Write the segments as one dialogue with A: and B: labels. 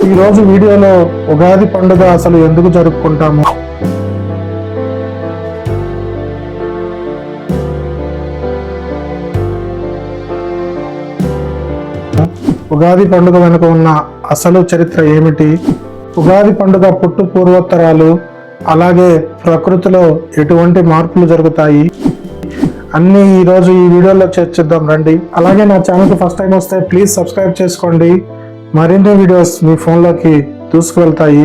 A: ఈరోజు వీడియోలో ఉగాది పండుగ అసలు ఎందుకు జరుపుకుంటాము, ఉగాది పండుగ వెనుక ఉన్న అసలు చరిత్ర ఏమిటి, ఉగాది పండుగ పుట్టు పూర్వోత్తరాలు, అలాగే ప్రకృతిలో ఎటువంటి మార్పులు జరుగుతాయి అన్ని ఈరోజు ఈ వీడియోలో చర్చిద్దాం రండి. అలాగే నా ఛానల్కి ఫస్ట్ టైం వస్తే ప్లీజ్ సబ్స్క్రైబ్ చేసుకోండి. మరిన్ని వీడియోస్ మీ ఫోన్లోకి దూసుకువెళ్తాయి.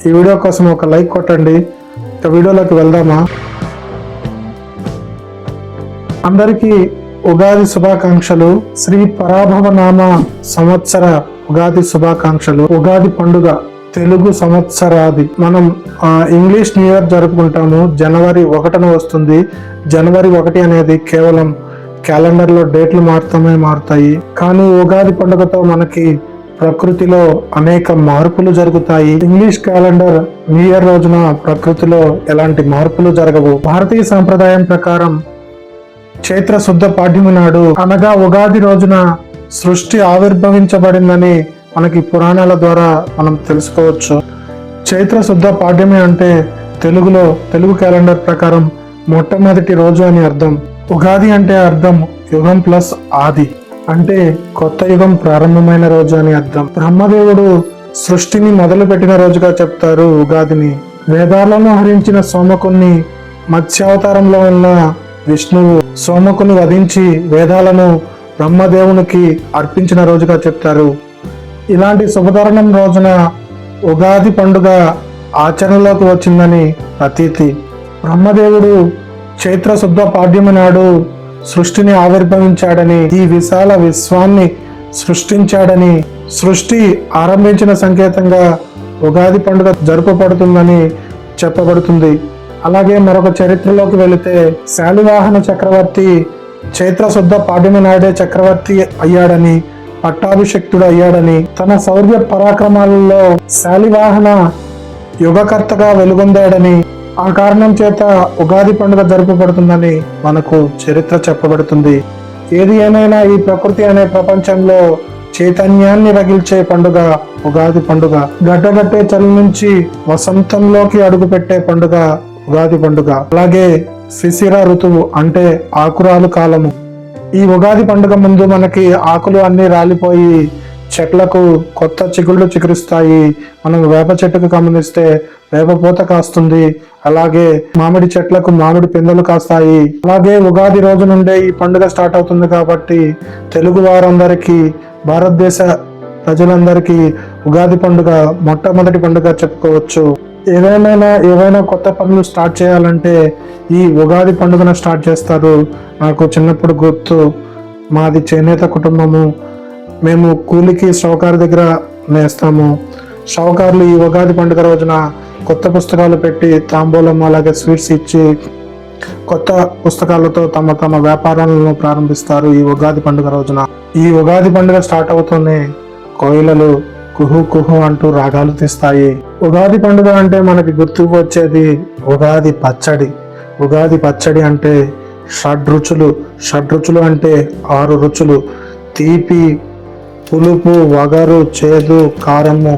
A: ఈ వీడియో కోసం ఒక లైక్ కొట్టండి. ఇక వీడియోలోకి వెళ్దామా? అందరికీ ఉగాది శుభాకాంక్షలు. శ్రీ పరాభవనామ సంవత్సర ఉగాది శుభాకాంక్షలు. ఉగాది పండుగ తెలుగు సంవత్సరాది. మనం ఇంగ్లీష్ న్యూ ఇయర్ జరుపుకుంటాము. జనవరి 1న వస్తుంది. జనవరి 1 అనేది కేవలం క్యాలెండర్లో డేట్లు మారుతాయి. కానీ ఉగాది పండుగతో మనకి ప్రకృతిలో అనేక మార్పులు జరుగుతాయి. ఇంగ్లీష్ క్యాలెండర్ న్యూ ఇయర్ రోజున ప్రకృతిలో ఎలాంటి మార్పులు జరగవు. భారతీయ సాంప్రదాయం ప్రకారం చైత్ర శుద్ధ పాడ్యమి నాడు అనగా ఉగాది రోజున సృష్టి ఆవిర్భవించబడిందని మనకి పురాణాల ద్వారా మనం తెలుసుకోవచ్చు. చైత్ర శుద్ధ పాడ్యమి అంటే తెలుగు క్యాలెండర్ ప్రకారం మొట్టమొదటి రోజు అని అర్థం. ఉగాది అంటే అర్థం యుగం ప్లస్ ఆది, అంటే కొత్త యుగం ప్రారంభమైన రోజు అని అర్థం. బ్రహ్మదేవుడు సృష్టిని మొదలుపెట్టిన రోజుగా చెప్తారు ఉగాదిని. వేదాలను హరించిన సోమకుని మత్స్యావతారంలో ఉన్న విష్ణువు సోమకుని వధించి వేదాలను బ్రహ్మదేవునికి అర్పించిన రోజుగా చెప్తారు. ఇలాంటి శుభతరుణం రోజున ఉగాది పండుగ ఆచరణలోకి వచ్చిందని ప్రతీతి. బ్రహ్మదేవుడు చైత్ర శుద్ధ పాడ్యమి నాడు సృష్టిని ఆవిర్భవించాడని, ఈ విశాల విశ్వాన్ని సృష్టించాడని, సృష్టి ఆరంభించిన సంకేతంగా ఉగాది పండుగ జరుపబడుతుందని చెప్పబడుతుంది. అలాగే మరొక చరిత్రలోకి వెళితే శాలివాహన చక్రవర్తి చైత్ర శుద్ధ పాడ్యమి నాడే చక్రవర్తి అయ్యాడని, పట్టాభిషిక్తుడు అయ్యాడని, తన శౌర్య పరాక్రమాలలో శాలివాహన యుగకర్తగా వెలుగొందాడని, ఆ కారణం చేత ఉగాది పండుగ జరుపబడుతుందని మనకు చరిత్ర చెప్పబడుతుంది. ఏది ఏమైనా ఈ ప్రకృతి అనే ప్రపంచంలో చైతన్యాన్ని రగిల్చే పండుగ ఉగాది పండుగ. గడ్డగట్టే చలి నుంచి వసంతంలోకి అడుగుపెట్టే పండుగ ఉగాది పండుగ. అలాగే శిశిర ఋతువు అంటే ఆకురాలు కాలము. ఈ ఉగాది పండుగ ముందు మనకి ఆకులు అన్ని రాలిపోయి చెట్లకు కొత్త చిగుళ్ళు చిగురిస్తాయి. మనం వేప చెట్టుకు గమనిస్తే వేప పూత కాస్తుంది. అలాగే మామిడి చెట్లకు మామిడి పిందెలు కాస్తాయి. అలాగే ఉగాది రోజు నుండే ఈ పండుగ స్టార్ట్ అవుతుంది కాబట్టి తెలుగు వారందరికీ, భారతదేశ ప్రజలందరికీ ఉగాది పండుగ మొట్టమొదటి పండుగ చెప్పుకోవచ్చు. ఏవైనా కొత్త పనులు స్టార్ట్ చేయాలంటే ఈ ఉగాది పండుగను స్టార్ట్ చేస్తారు. నాకు చిన్నప్పుడు గుర్తు, మాది చేనేత కుటుంబము. మేము కూలికి షౌకారు దగ్గర నేస్తాము. షౌకారులు ఈ ఉగాది పండుగ రోజున కొత్త పుస్తకాలు పెట్టి తాంబూలం అలాగే స్వీట్స్ ఇచ్చి కొత్త పుస్తకాలతో తమ వ్యాపారాలను ప్రారంభిస్తారు ఈ ఉగాది పండుగ రోజున. ఈ ఉగాది పండుగ స్టార్ట్ అవుతూనే కోయిలలు కుహు కుహు అంటూ రాగాలు తీస్తాయి. ఉగాది పండుగ అంటే మనకి గుర్తుకు వచ్చేది ఉగాది పచ్చడి. ఉగాది పచ్చడి అంటే షడ్రుచులు అంటే 6 రుచులు. తీపి, పులుపు, వగరు, చేదు, కారము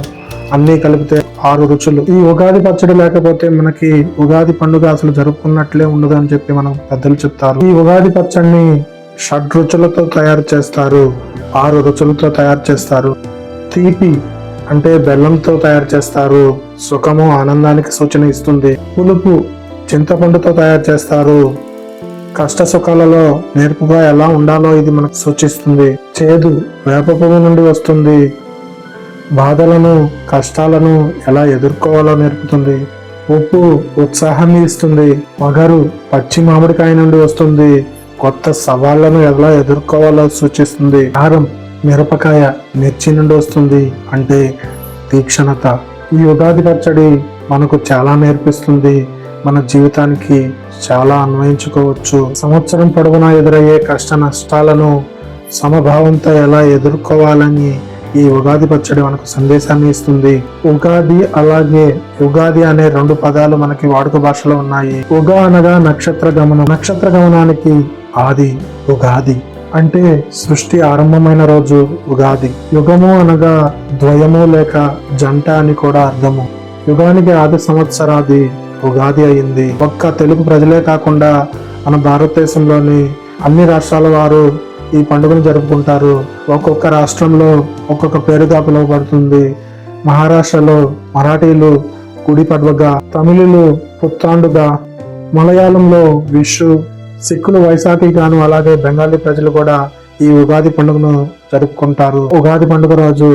A: అన్నీ కలిపితే 6 రుచులు. ఈ ఉగాది పచ్చడి లేకపోతే మనకి ఉగాది పండుగ అసలు జరుపుకున్నట్లే ఉండదు అని చెప్పి మనం పెద్దలు చెప్తారు. ఈ ఉగాది పచ్చడిని షడ్రుచులతో తయారు చేస్తారు, 6 రుచులతో తయారు చేస్తారు. తీపి అంటే బెల్లంతో తయారు చేస్తారు, సుఖము ఆనందానికి సూచన ఇస్తుంది. పులుపు చింతపండుతో తయారు చేస్తారు, కష్ట సుఖాలలో నేర్పుగా ఎలా ఉండాలో ఇది మనకు సూచిస్తుంది. చేదు వేప పువ్వు నుండి వస్తుంది, బాధలను కష్టాలను ఎలా ఎదుర్కోవాలో నేర్పుతుంది. ఉప్పు ఉత్సాహాన్ని ఇస్తుంది. వగరు పచ్చి మామిడికాయ నుండి వస్తుంది, కొత్త సవాళ్లను ఎలా ఎదుర్కోవాలో సూచిస్తుంది. కారం మిరపకాయ మిర్చి నుండి వస్తుంది, అంటే తీక్షణత. ఈ ఉగాది పచ్చడి మనకు చాలా నేర్పిస్తుంది, మన జీవితానికి చాలా అన్వయించుకోవచ్చు. సంవత్సరం పొడవునా ఎదురయ్యే కష్ట నష్టాలను సమభావంతో ఎలా ఎదుర్కోవాలని ఈ ఉగాది పచ్చడి మనకు సందేశాన్ని ఇస్తుంది. ఉగాది అలాగే యుగాది అనే 2 పదాలు మనకి వాడుక భాషలో ఉన్నాయి. ఉగా అనగా నక్షత్ర గమనం. నక్షత్ర గమనానికి ఆది ఉగాది. అంటే సృష్టి ఆరంభమైన రోజు ఉగాది. యుగము అనగా ద్వయము లేక జంట అని కూడా అర్థము. యుగానికి ఆది సంవత్సరాది ఉగాది అయింది. ఒక్క తెలుగు ప్రజలే కాకుండా మన భారతదేశంలోని అన్ని రాష్ట్రాల వారు ఈ పండుగను జరుపుకుంటారు. ఒక్కొక్క రాష్ట్రంలో ఒక్కొక్క పేరుగా పిలువబడుతుంది. మహారాష్ట్రలో మరాఠీలు గుడి పడ్వగా, తమిళులు పుత్తాండుగా, మలయాళంలో విషు, సిక్కులు వైశాఖి గాను, అలాగే బెంగాలీ ప్రజలు కూడా ఈ ఉగాది పండుగను జరుపుకుంటారు. ఉగాది పండుగ రోజు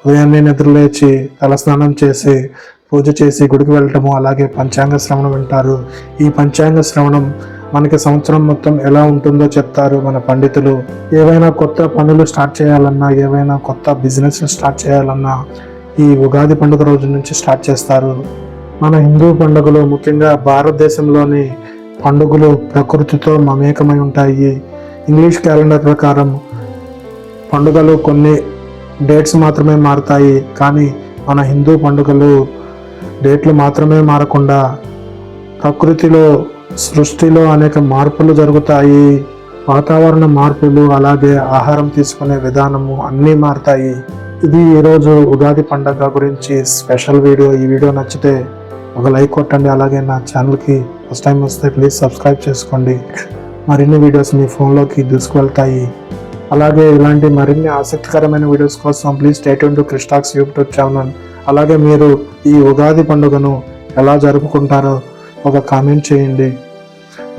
A: ఉదయాన్నే నిద్రలేచి తలస్నానం చేసి పూజ చేసి గుడికి వెళ్ళటము, అలాగే పంచాంగ శ్రవణం వింటారు. ఈ పంచాంగ శ్రవణం మనకి సంవత్సరం మొత్తం ఎలా ఉంటుందో చెప్తారు మన పండితులు. ఏవైనా కొత్త పనులు స్టార్ట్ చేయాలన్నా, ఏవైనా కొత్త బిజినెస్ స్టార్ట్ చేయాలన్నా ఈ ఉగాది పండుగ రోజు నుంచి స్టార్ట్ చేస్తారు. మన హిందూ పండుగలు, ముఖ్యంగా భారతదేశంలోని పండుగలు ప్రకృతితో మమేకమై ఉంటాయి. ఇంగ్లీష్ క్యాలెండర్ ప్రకారం పండుగలు కొన్ని డేట్స్ మాత్రమే మారుతాయి, కానీ మన హిందూ పండుగలు డేట్లు మాత్రమే మారకుండా ప్రకృతిలో, సృష్టిలో అనేక మార్పులు జరుగుతాయి. వాతావరణ మార్పులు, అలాగే ఆహారం తీసుకునే విధానము అన్నీ మారుతాయి. ఇది ఈరోజు ఉగాది పండుగ గురించి స్పెషల్ వీడియో. ఈ వీడియో నచ్చితే ఒక లైక్ కొట్టండి, అలాగే నా ఛానల్కి ఫస్ట్ టైం వస్తే ప్లీజ్ సబ్స్క్రైబ్ చేసుకోండి. మరిన్ని వీడియోస్ మీ ఫోన్లోకి తీసుకువెళ్తాయి. అలాగే ఇలాంటి మరిన్ని ఆసక్తికరమైన వీడియోస్ కోసం please stay tune to Krish talks YouTube channel. అలాగే మీరు ఈ ఉగాది పండుగను ఎలా జరుపుకుంటారో ఒక కామెంట్ చేయండి.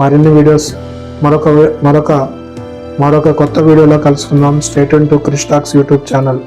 A: మరిన్ని వీడియోస్ మరొక కొత్త వీడియోలో కలుసుకుందాం. Stay tune to Krish talks YouTube channel.